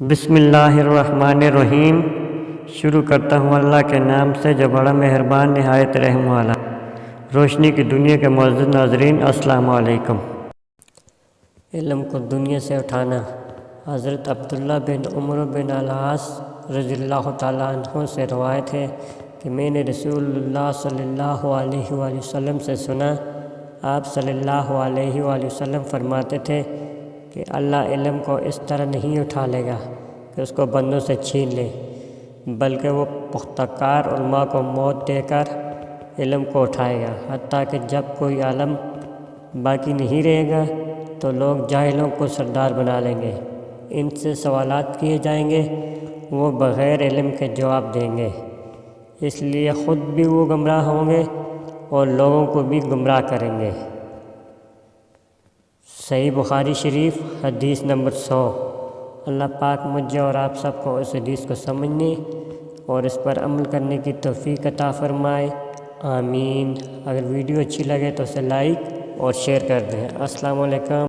بسم اللہ الرحمن الرحیم۔ شروع کرتا ہوں اللہ کے نام سے جو بڑا مہربان نہایت رحم والا۔ روشنی کی دنیا کے معزز ناظرین، السلام علیکم۔ علم کو دنیا سے اٹھانا۔ حضرت عبداللہ بن عمر بن العاص رضی اللہ تعالیٰ عنہ سے روایت ہے کہ میں نے رسول اللہ صلی اللہ علیہ وآلہ وسلم سے سنا، آپ صلی اللہ علیہ وآلہ وسلم فرماتے تھے کہ اللہ علم کو اس طرح نہیں اٹھا لے گا کہ اس کو بندوں سے چھین لے، بلکہ وہ پختہ کار علماء کو موت دے کر علم کو اٹھائے گا، حتیٰ کہ جب کوئی عالم باقی نہیں رہے گا تو لوگ جاہلوں کو سردار بنا لیں گے، ان سے سوالات کیے جائیں گے، وہ بغیر علم کے جواب دیں گے، اس لیے خود بھی وہ گمراہ ہوں گے اور لوگوں کو بھی گمراہ کریں گے۔ صحیح بخاری شریف حدیث نمبر 100۔ اللہ پاک مجھے اور آپ سب کو اس حدیث کو سمجھنے اور اس پر عمل کرنے کی توفیق عطا فرمائے، آمین۔ اگر ویڈیو اچھی لگے تو اسے لائک اور شیئر کر دیں۔ السلام علیکم۔